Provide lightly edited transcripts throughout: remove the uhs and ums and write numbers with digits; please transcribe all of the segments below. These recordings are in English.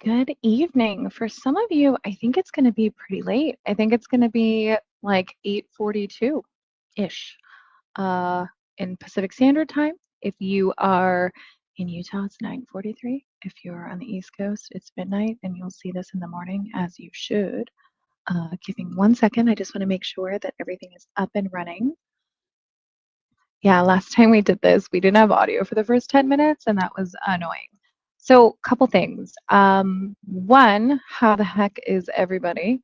Good evening. For some of you, I think it's going to be pretty late. I think it's going to be like 8:42-ish uh, in Pacific Standard Time. If you are in Utah, it's 9:43. If you're on the East Coast, it's midnight, and you'll see this in the morning as you should. Give me 1 second. I just want to make sure that everything is up and running. Yeah, last time we did this, we didn't have audio for the first 10 minutes, and that was annoying. So, couple things. One, how the heck is everybody?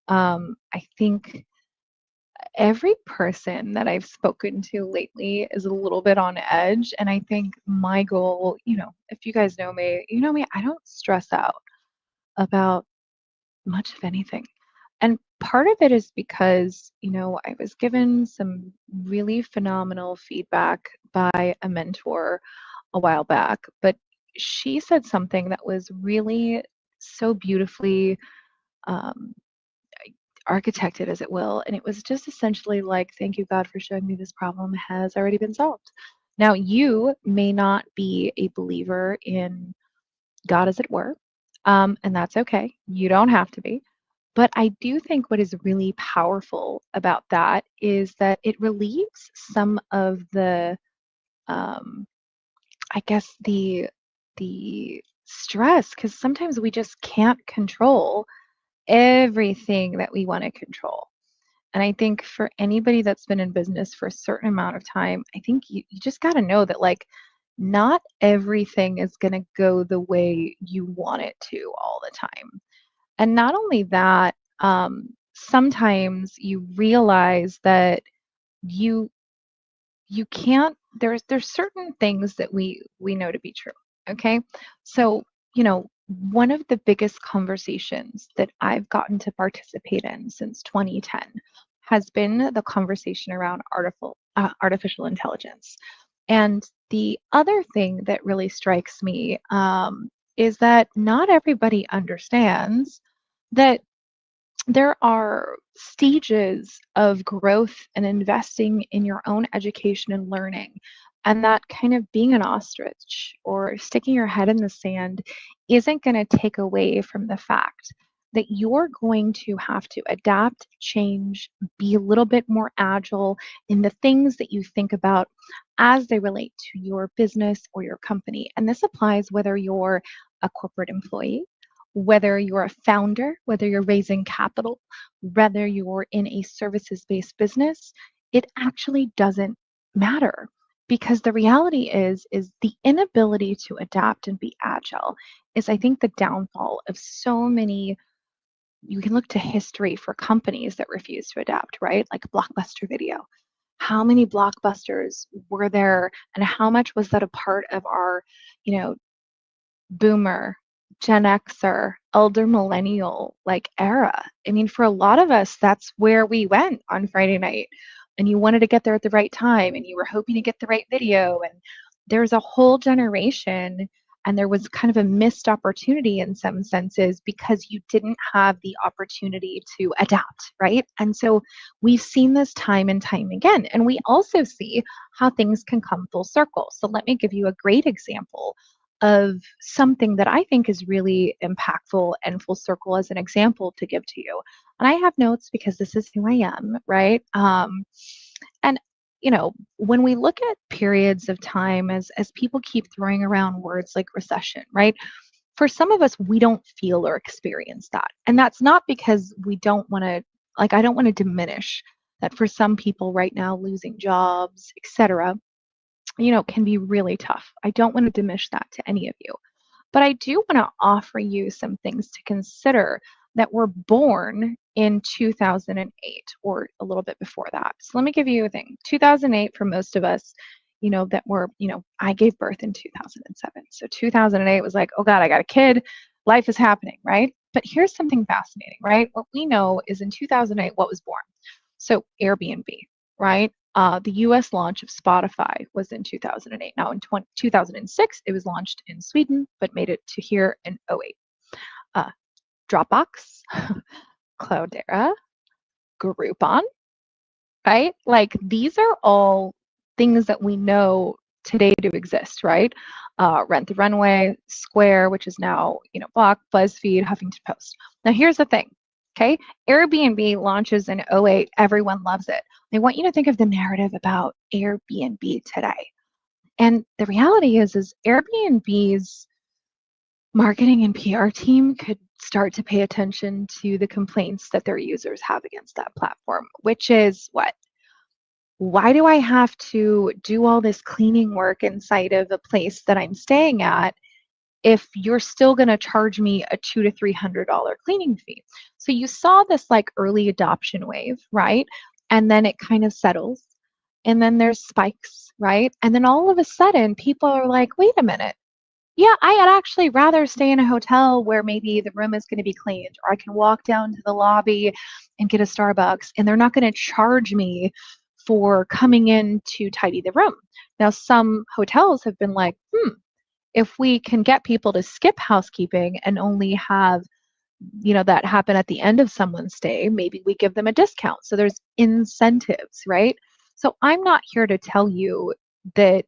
I think every person that I've spoken to lately is a little bit on edge. And I think my goal, if you guys know me, I don't stress out about much of anything. And part of it is because, I was given some really phenomenal feedback by a mentor a while back, but she said something that was really so beautifully um, architected, as it will. And it was just essentially like, thank you, God, for showing me this problem has already been solved. Now, you may not be a believer in God, as it were, and that's okay. You don't have to be. But I do think what is really powerful about that is that it relieves some of the, um, I guess, the stress, because sometimes we just can't control everything that we want to control. And I think for anybody that's been in business for a certain amount of time, I think you just got to know that, like, not everything is going to go the way you want it to all the time. And not only that, sometimes you realize that you you can't there's certain things that we know to be true. Okay. So, one of the biggest conversations that I've gotten to participate in since 2010 has been the conversation around artificial intelligence. And the other thing that really strikes me is that not everybody understands that there are stages of growth and investing in your own education and learning. And that kind of being an ostrich or sticking your head in the sand isn't going to take away from the fact that you're going to have to adapt, change, be a little bit more agile in the things that you think about as they relate to your business or your company. And this applies whether you're a corporate employee, whether you're a founder, whether you're raising capital, whether you're in a services based business, it actually doesn't matter, because the reality is the inability to adapt and be agile is, I think, the downfall of so many. You can look to history for companies that refuse to adapt, right? Like Blockbuster Video. How many blockbusters were there, and how much was that a part of our, you know, boomer, Gen Xer, elder millennial like era? I mean, for a lot of us, that's where we went on Friday night. And you wanted to get there at the right time, and you were hoping to get the right video. And there's a whole generation, and there was kind of a missed opportunity in some senses because you didn't have the opportunity to adapt, right? And so we've seen this time and time again. And we also see how things can come full circle. So let me give you a great example of something that I think is really impactful and full circle as an example to give to you. And I have notes because this is who I am, right? And when we look at periods of time, as people keep throwing around words like recession, right? For some of us, we don't feel or experience that. And that's not because we don't want to, like, I don't want to diminish that for some people right now, losing jobs, etc., can be really tough. I don't want to diminish that to any of you. But I do want to offer you some things to consider that were born in 2008 or a little bit before that. So let me give you a thing. 2008, for most of us, that were, I gave birth in 2007. So 2008 was like, oh God, I got a kid. Life is happening, right? But here's something fascinating, right? What we know is in 2008, what was born? So Airbnb, right? The US launch of Spotify was in 2008. Now, in 2006, it was launched in Sweden, but made it to here in '08. Uh, Dropbox, Cloudera, Groupon, right? Like, these are all things that we know today to exist, right? Rent the Runway, Square, which is now, Block, BuzzFeed, Huffington Post. Now, here's the thing, okay? Airbnb launches in '08. Everyone loves it. I want you to think of the narrative about Airbnb today. And the reality is Airbnb's marketing and PR team could start to pay attention to the complaints that their users have against that platform, which is what? Why do I have to do all this cleaning work inside of a place that I'm staying at if you're still going to charge me a $200 to $300 cleaning fee? So you saw this like early adoption wave, right? And then it kind of settles. And then there's spikes, right? And then all of a sudden, people are like, wait a minute. Yeah, I'd actually rather stay in a hotel where maybe the room is going to be cleaned, or I can walk down to the lobby and get a Starbucks, and they're not going to charge me for coming in to tidy the room. Now, some hotels have been like, if we can get people to skip housekeeping and only have, that happen at the end of someone's stay, maybe we give them a discount. So there's incentives, right? So I'm not here to tell you that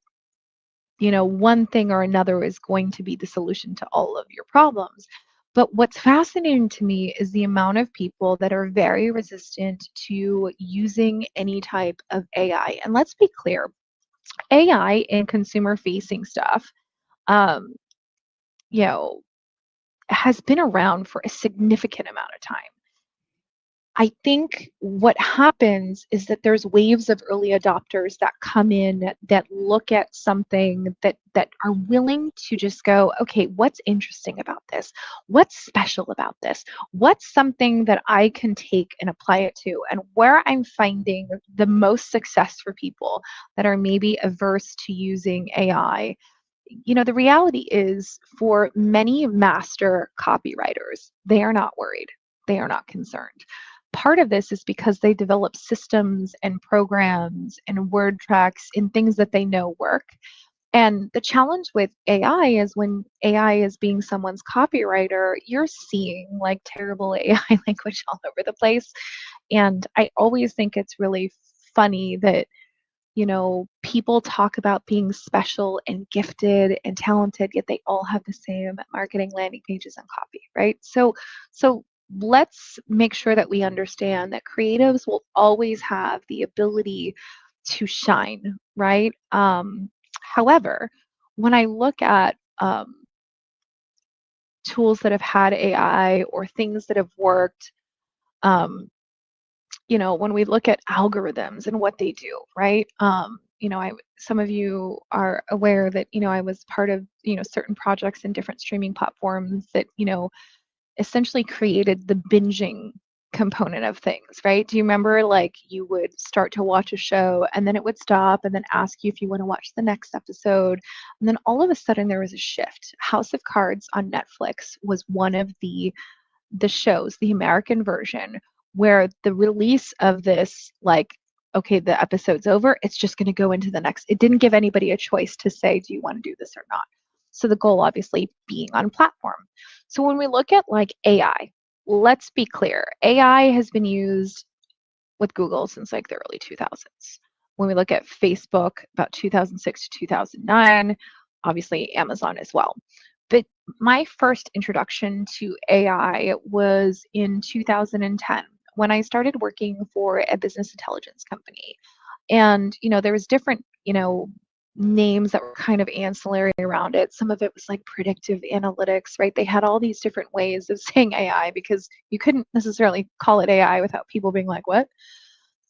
one thing or another is going to be the solution to all of your problems. But what's fascinating to me is the amount of people that are very resistant to using any type of AI. And let's be clear, AI in consumer facing stuff, um, you know, has been around for a significant amount of time. I think what happens is that there's waves of early adopters that come in that look at something that are willing to just go, okay, what's interesting about this? What's special about this? What's something that I can take and apply it to? And where I'm finding the most success for people that are maybe averse to using AI, the reality is for many master copywriters, they are not worried. They are not concerned. Part of this is because they develop systems and programs and word tracks and things that they know work. And the challenge with AI is when AI is being someone's copywriter, you're seeing like terrible AI language all over the place. And I always think it's really funny that people talk about being special and gifted and talented, yet they all have the same marketing landing pages and copy, right? So let's make sure that we understand that creatives will always have the ability to shine, right? However, when I look at tools that have had AI or things that have worked, um, when we look at algorithms and what they do, right? Some of you are aware that, I was part of, certain projects in different streaming platforms that, essentially created the binging component of things, right? Do you remember like you would start to watch a show and then it would stop and then ask you if you want to watch the next episode? And then all of a sudden there was a shift. House of Cards on Netflix was one of the shows, the American version, where the release of this, like, okay, the episode's over, it's just going to go into the next. It didn't give anybody a choice to say, do you want to do this or not? So the goal obviously being on platform. So when we look at like AI, let's be clear, AI has been used with Google since like the early 2000s. When we look at Facebook, about 2006 to 2009, obviously Amazon as well. But my first introduction to AI was in 2010 when I started working for a business intelligence company. And, there was different, names that were kind of ancillary around it. Some of it was like predictive analytics, right? They had all these different ways of saying AI because you couldn't necessarily call it AI without people being like, what?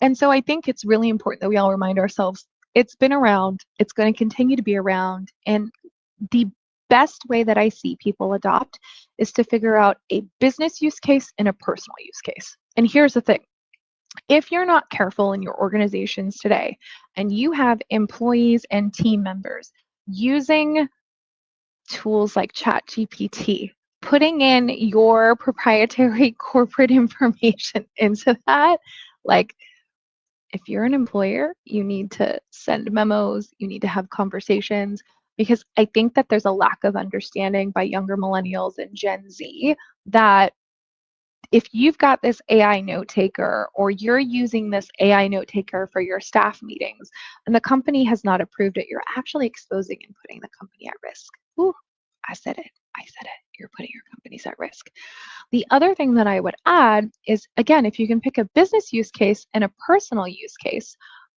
And so I think it's really important that we all remind ourselves it's been around, it's going to continue to be around. And the best way that I see people adopt is to figure out a business use case and a personal use case. And here's the thing. If you're not careful in your organizations today and you have employees and team members using tools like ChatGPT, putting in your proprietary corporate information into that, like if you're an employer, you need to send memos, you need to have conversations, because I think that there's a lack of understanding by younger millennials and Gen Z that if you've got this AI note taker or you're using this AI note taker for your staff meetings and the company has not approved it, you're actually exposing and putting the company at risk. Ooh, I said it. I said it. You're putting your companies at risk. The other thing that I would add is, again, if you can pick a business use case and a personal use case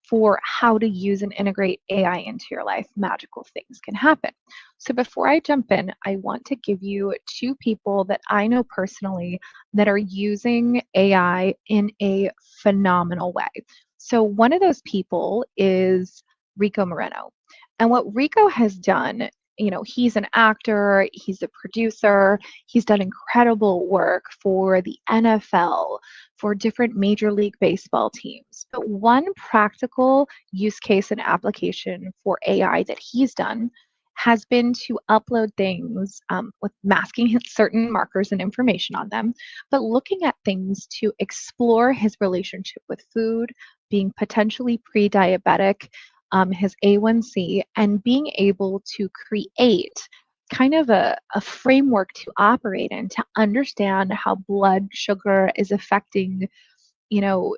for how to use and integrate AI into your life, magical things can happen. So before I jump in, I want to give you two people that I know personally that are using AI in a phenomenal way. So one of those people is Rico Moreno. And what Rico has done, he's an actor, he's a producer, he's done incredible work for the NFL, for different Major League Baseball teams. But one practical use case and application for AI that he's done has been to upload things with masking certain markers and information on them, but looking at things to explore his relationship with food, being potentially pre-diabetic, his A1C, and being able to create kind of a framework to operate in to understand how blood sugar is affecting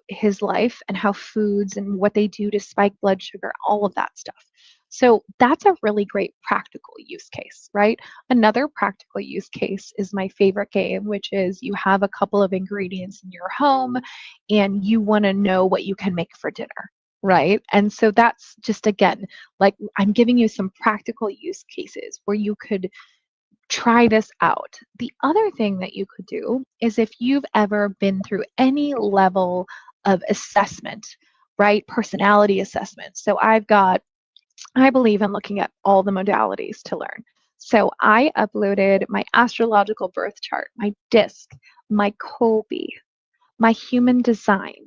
his life and how foods and what they do to spike blood sugar, all of that stuff. So that's a really great practical use case, right? Another practical use case is my favorite game, which is you have a couple of ingredients in your home and you want to know what you can make for dinner, right? And so that's just, again, like I'm giving you some practical use cases where you could try this out. The other thing that you could do is if you've ever been through any level of assessment, right? Personality assessment. So I believe in looking at all the modalities to learn. So I uploaded my astrological birth chart, my disc, my Colby, my human design,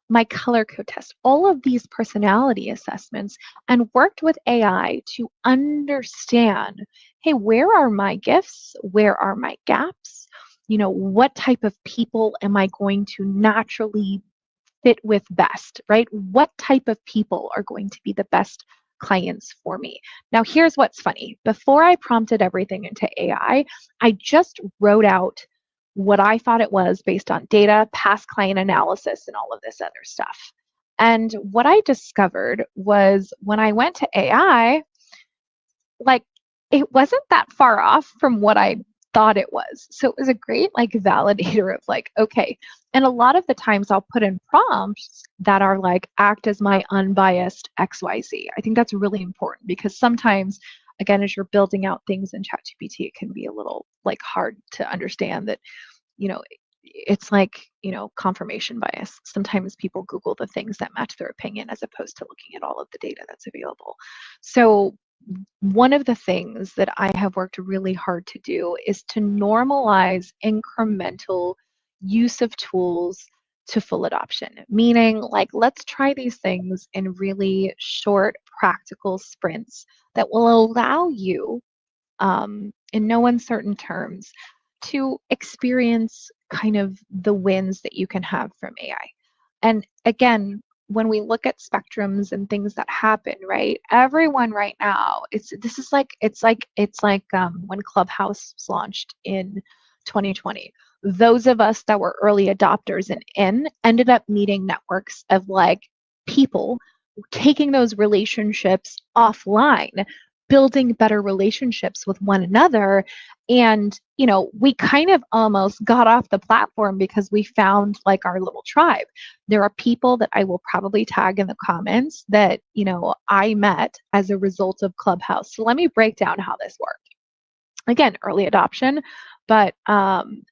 my color code test, all of these personality assessments, and worked with AI to understand, hey, where are my gifts? Where are my gaps? What type of people am I going to naturally fit with best, right? What type of people are going to be the best clients for me? Now, here's what's funny. Before I prompted everything into AI, I just wrote out what I thought it was based on data, past client analysis, and all of this other stuff. And what I discovered was when I went to AI, like it wasn't that far off from what I thought it was. So it was a great validator of okay. And a lot of the times I'll put in prompts that are act as my unbiased XYZ. I think that's really important because sometimes, again, as you're building out things in ChatGPT, it can be a little hard to understand that, it's confirmation bias. Sometimes people Google the things that match their opinion as opposed to looking at all of the data that's available. So one of the things that I have worked really hard to do is to normalize incremental use of tools to full adoption, meaning let's try these things in really short, practical sprints that will allow you, in no uncertain terms, to experience kind of the wins that you can have from AI. And again, when we look at spectrums and things that happen, right? Everyone right now, it's like when Clubhouse was launched in 2020. Those of us that were early adopters and ended up meeting networks of people taking those relationships offline, building better relationships with one another. And, we kind of almost got off the platform because we found our little tribe. There are people that I will probably tag in the comments that, I met as a result of Clubhouse. So let me break down how this worked. Again, early adoption, but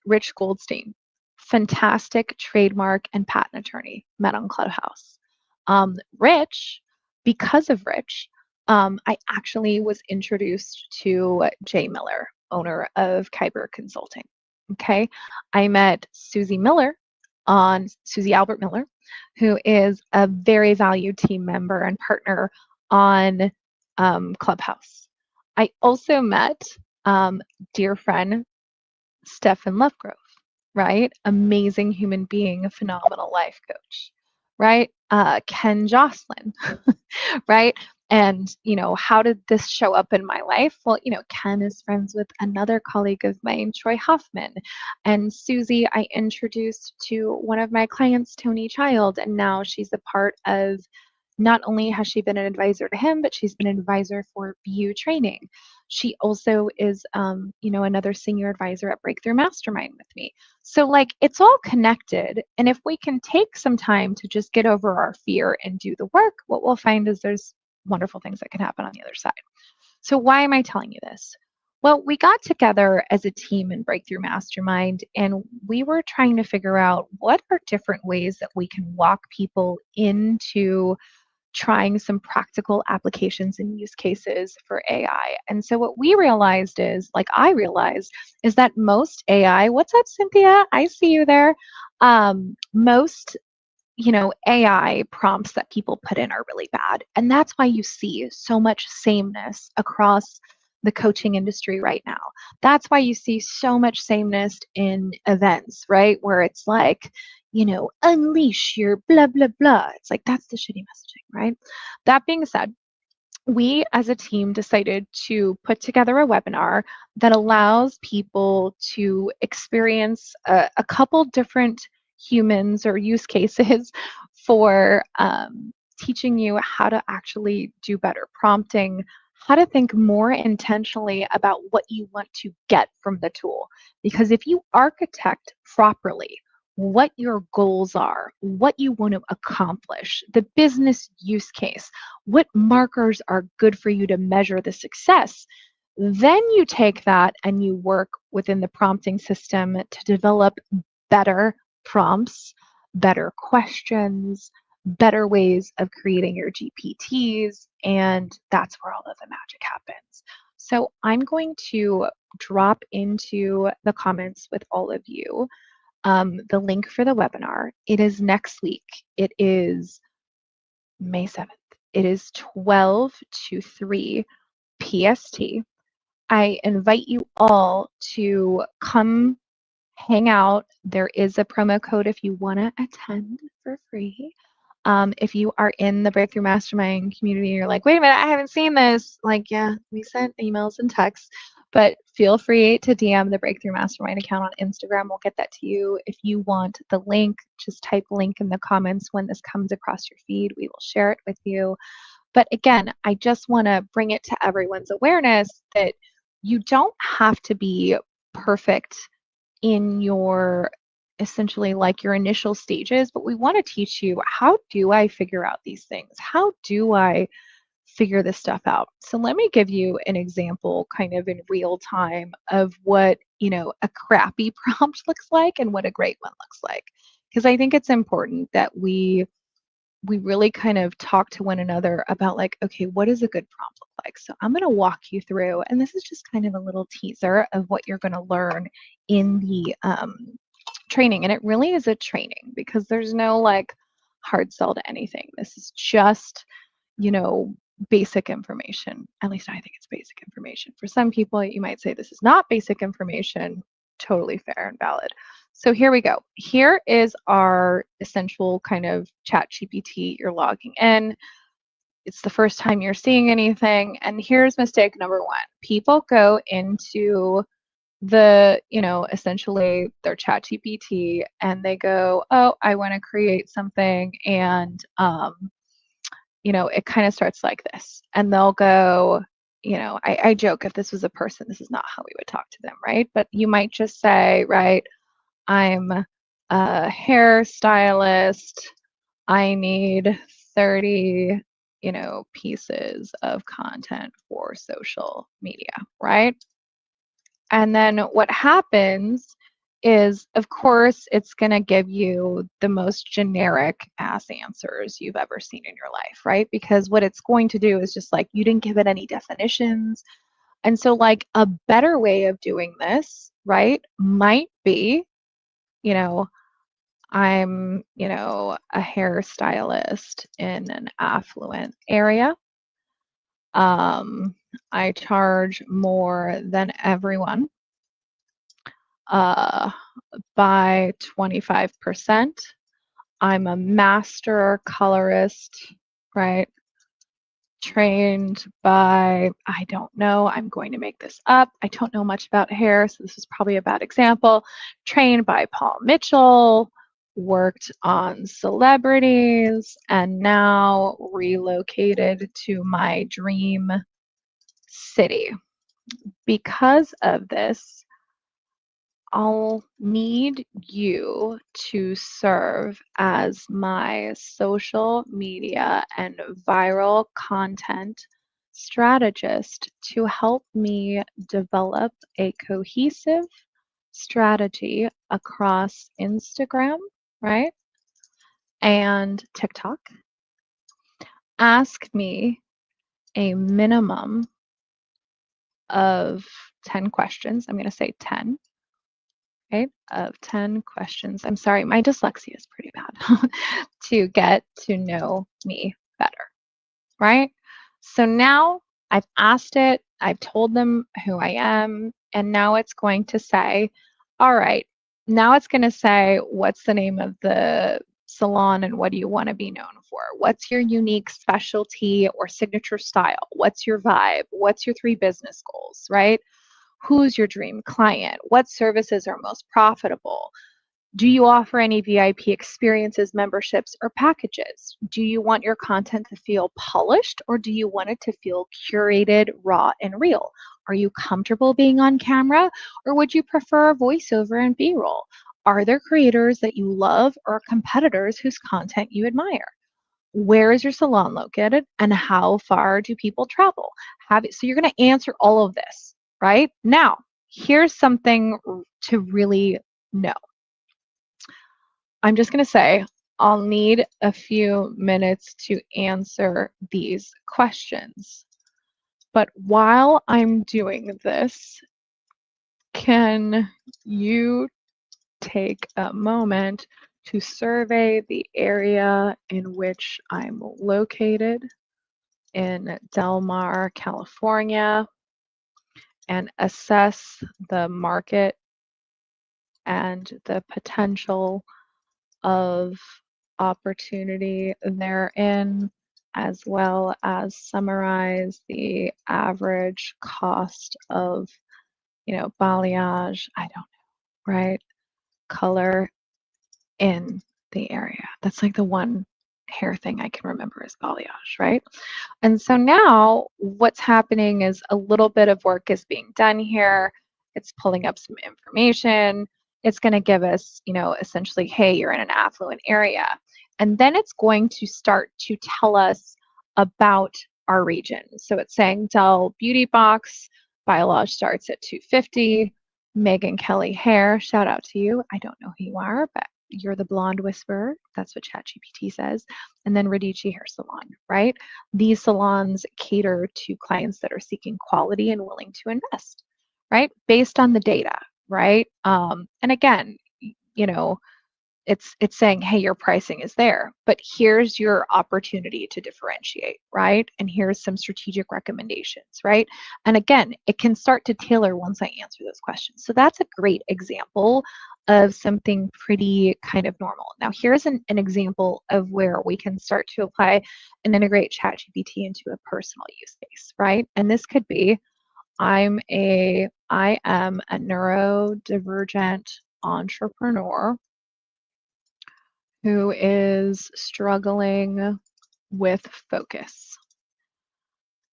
Rich Goldstein, fantastic trademark and patent attorney, met on Clubhouse. Rich, because of Rich, I actually was introduced to Jay Miller, owner of Kyber Consulting. Okay. I met Susie Albert Miller, who is a very valued team member and partner on Clubhouse. I also met dear friend Stefan Lovegrove, right? Amazing human being, a phenomenal life coach, right? Ken Jocelyn, right? And, how did this show up in my life? Well, Ken is friends with another colleague of mine, Troy Hoffman. And Susie, I introduced to one of my clients, Tony Child, and now she's a part of, not only has she been an advisor to him, but she's been an advisor for BU training. She also is, another senior advisor at Breakthrough Mastermind with me. So, like, it's all connected. And if we can take some time to just get over our fear and do the work, what we'll find is there's wonderful things that can happen on the other side. So, why am I telling you this? Well, we got together as a team in Breakthrough Mastermind, and we were trying to figure out what are different ways that we can walk people into trying some practical applications and use cases for AI. And so what we realized is, like I realized, is that most AI, what's up, Cynthia? I see you there. Most AI prompts that people put in are really bad. And that's why you see so much sameness across the coaching industry right now. That's why you see so much sameness in events, right? Where it's like, unleash your blah, blah, blah. It's like, that's the shitty messaging, right? That being said, we as a team decided to put together a webinar that allows people to experience a couple different humans or use cases for teaching you how to actually do better prompting, how to think more intentionally about what you want to get from the tool. Because if you architect properly what your goals are, what you want to accomplish, the business use case, what markers are good for you to measure the success, then you take that and you work within the prompting system to develop better prompts, better questions, better ways of creating your GPTs, and that's where all of the magic happens. So I'm going to drop into the comments with all of you the link for the webinar. It is next week. It is May 7th. It is 12 to 3 PST. I invite you all to come hang out. There is a promo code if you want to attend for free. If you are in the Breakthrough Mastermind community, you're like, wait a minute, I haven't seen this. Like, yeah, we sent emails and texts, but feel free to DM the Breakthrough Mastermind account on Instagram. We'll get that to you. If you want the link, just type link in the comments when this comes across your feed. We will share it with you. But again, I just want to bring it to everyone's awareness that you don't have to be perfect in your essentially like your initial stages, but we want to teach you, how do I figure out these things? How do I figure this stuff out? So let me give you an example kind of in real time of what, a crappy prompt looks like and what a great one looks like. Because I think it's important that we really kind of talk to one another about like, okay, what does a good prompt look like? So I'm going to walk you through, and this is just kind of a little teaser of what you're going to learn in the training. And it really is a training because there's no like hard sell to anything. This is just, basic information. At least I think it's basic information. For some people, you might say this is not basic information. Totally fair and valid. So here we go. Here is our essential kind of ChatGPT. You're logging in. It's the first time you're seeing anything. And here's mistake number one. People go into the, essentially their ChatGPT and they go, oh, I want to create something. And, it kind of starts like this. And they'll go, I joke, if this was a person, this is not how we would talk to them, right? But you might just say, right, I'm a hairstylist. I need 30, pieces of content for social media, right? And then what happens is, of course, it's going to give you the most generic ass answers you've ever seen in your life, right? Because what it's going to do is just like, you didn't give it any definitions. And so, like, a better way of doing this, right, might be, I'm, a hairstylist in an affluent area. I charge more than everyone by 25%. I'm a master colorist, right? trained by, I don't know, I'm going to make this up. I don't know much about hair, so this is probably a bad example. Trained by Paul Mitchell, worked on celebrities, and now relocated to my dream city. Because of this, I'll need you to serve as my social media and viral content strategist to help me develop a cohesive strategy across Instagram, right? And TikTok. Ask me a minimum of 10 questions. I'm going to say 10. Okay, of 10 questions. I'm sorry, my dyslexia is pretty bad to get to know me better, right? So now I've asked it, I've told them who I am, and now it's going to say, all right, now it's going to say, what's the name of the salon and what do you want to be known for? What's your unique specialty or signature style? What's your vibe? What's your 3 business goals, right? Who's your dream client? What services are most profitable? Do you offer any VIP experiences, memberships, or packages? Do you want your content to feel polished or do you want it to feel curated, raw, and real? Are you comfortable being on camera or would you prefer voiceover and B-roll? Are there creators that you love or competitors whose content you admire? Where is your salon located and how far do people travel? So you're going to answer all of this, right? Now, here's something to really know. I'm just going to say I'll need a few minutes to answer these questions. But while I'm doing this, can you take a moment to survey the area in which I'm located in Del Mar, California, and assess the market and the potential of opportunity therein, as well as summarize the average cost of, balayage, I don't know, right? Color in the area. That's like the one hair thing I can remember is balayage, right? And so now what's happening is a little bit of work is being done here. It's pulling up some information. It's going to give us, essentially, hey, you're in an affluent area. And then it's going to start to tell us about our region. So it's saying Dell Beauty Box, Biolage starts at 250. Megan Kelly Hair, shout out to you. I don't know who you are, but you're the blonde whisperer. That's what ChatGPT says. And then Radici Hair Salon, right? These salons cater to clients that are seeking quality and willing to invest, right? Based on the data, right? And again, it's saying, hey, your pricing is there, but here's your opportunity to differentiate, right? And here's some strategic recommendations, right? And again, it can start to tailor once I answer those questions. So that's a great example of something pretty kind of normal. Now, here's an example of where we can start to apply and integrate ChatGPT into a personal use case, right? And this could be, I am a neurodivergent entrepreneur who is struggling with focus.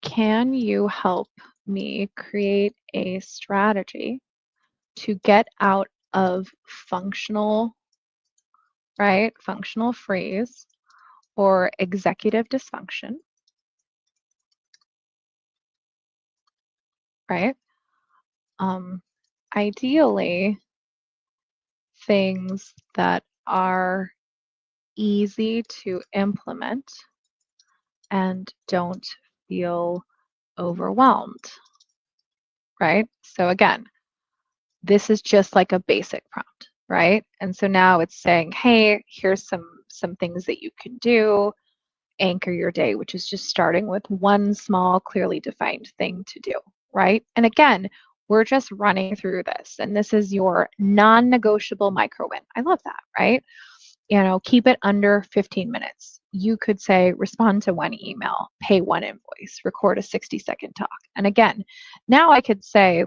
Can you help me create a strategy to get out of functional freeze or executive dysfunction, right? Ideally, things that are easy to implement and don't feel overwhelmed, right? So again, this is just like a basic prompt, right? And so now it's saying, hey, here's some things that you can do. Anchor your day, which is just starting with one small, clearly defined thing to do, right? And again, we're just running through this, and this is your non-negotiable micro win. I love that, right? Keep it under 15 minutes. you could say, respond to one email, pay one invoice, record a 60-second talk. And again, now I could say,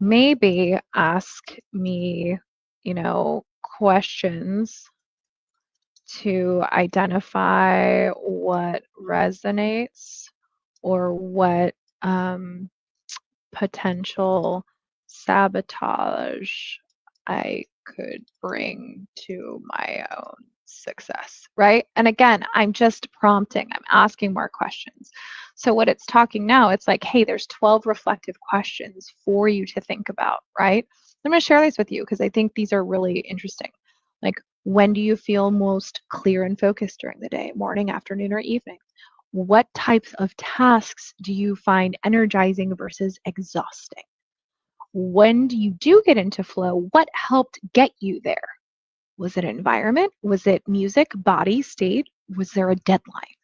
maybe ask me, questions to identify what resonates or what potential sabotage I could bring to my own success, right? And again, I'm just prompting, I'm asking more questions. So what it's talking now, it's like, hey, there's 12 reflective questions for you to think about, right? I'm going to share these with you because I think these are really interesting. Like, when do you feel most clear and focused during the day, morning, afternoon, or evening? What types of tasks do you find energizing versus exhausting? When do you do get into flow, what helped get you there? Was it environment? Was it music, body, state? Was there a deadline?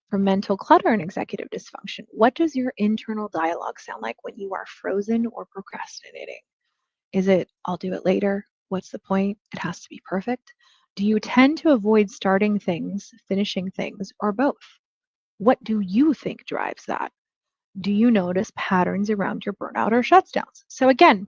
For mental clutter and executive dysfunction, what does your internal dialogue sound like when you are frozen or procrastinating? Is it, I'll do it later? What's the point? It has to be perfect. Do you tend to avoid starting things, finishing things, or both? What do you think drives that? Do you notice patterns around your burnout or shutdowns? So again,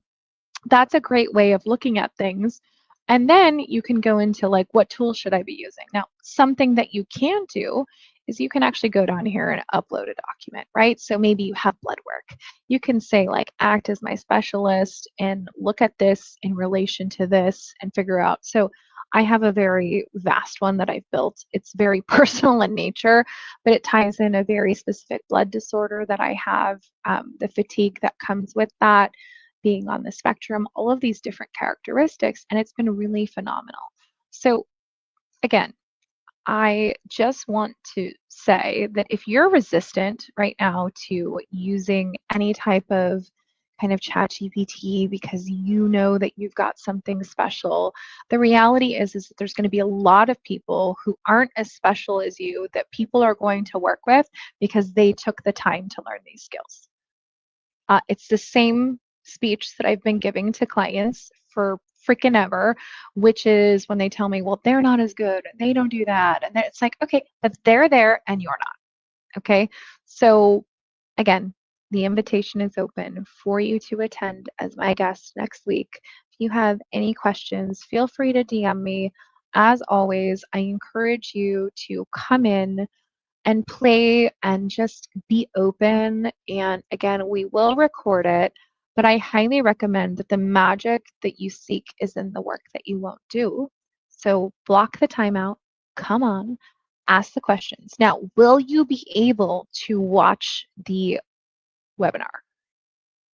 that's a great way of looking at things. And then you can go into like, what tools should I be using? Now, something that you can do is you can actually go down here and upload a document, right? So maybe you have blood work. You can say like, act as my specialist and look at this in relation to this and figure out. So I have a very vast one that I've built. It's very personal in nature, but it ties in a very specific blood disorder that I have, the fatigue that comes with that, being on the spectrum, all of these different characteristics, and it's been really phenomenal. So again, I just want to say that if you're resistant right now to using any type of kind of ChatGPT because you know that you've got something special, the reality is that there's going to be a lot of people who aren't as special as you that people are going to work with because they took the time to learn these skills. It's the same speech that I've been giving to clients for freaking ever, which is when they tell me, well, they're not as good and they don't do that. And then it's like, okay, but they're there and you're not. Okay. So again, the invitation is open for you to attend as my guest next week. If you have any questions, feel free to DM me. As always, I encourage you to come in and play and just be open. And again, we will record it, but I highly recommend that the magic that you seek is in the work that you won't do. So block the time out, come on, ask the questions. Now, will you be able to watch the webinar?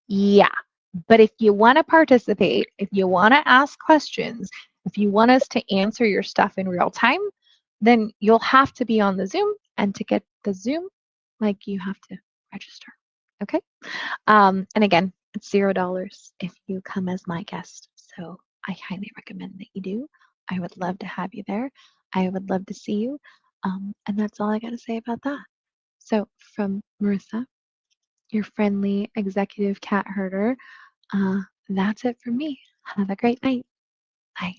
Yeah. But if you want to participate, if you want to ask questions, if you want us to answer your stuff in real time, then you'll have to be on the Zoom. And to get the Zoom, like you have to register. Okay. And again, it's $0 if you come as my guest. So I highly recommend that you do. I would love to have you there. I would love to see you. And that's all I got to say about that. So from Marissa, your friendly executive cat herder, that's it for me. Have a great night. Bye.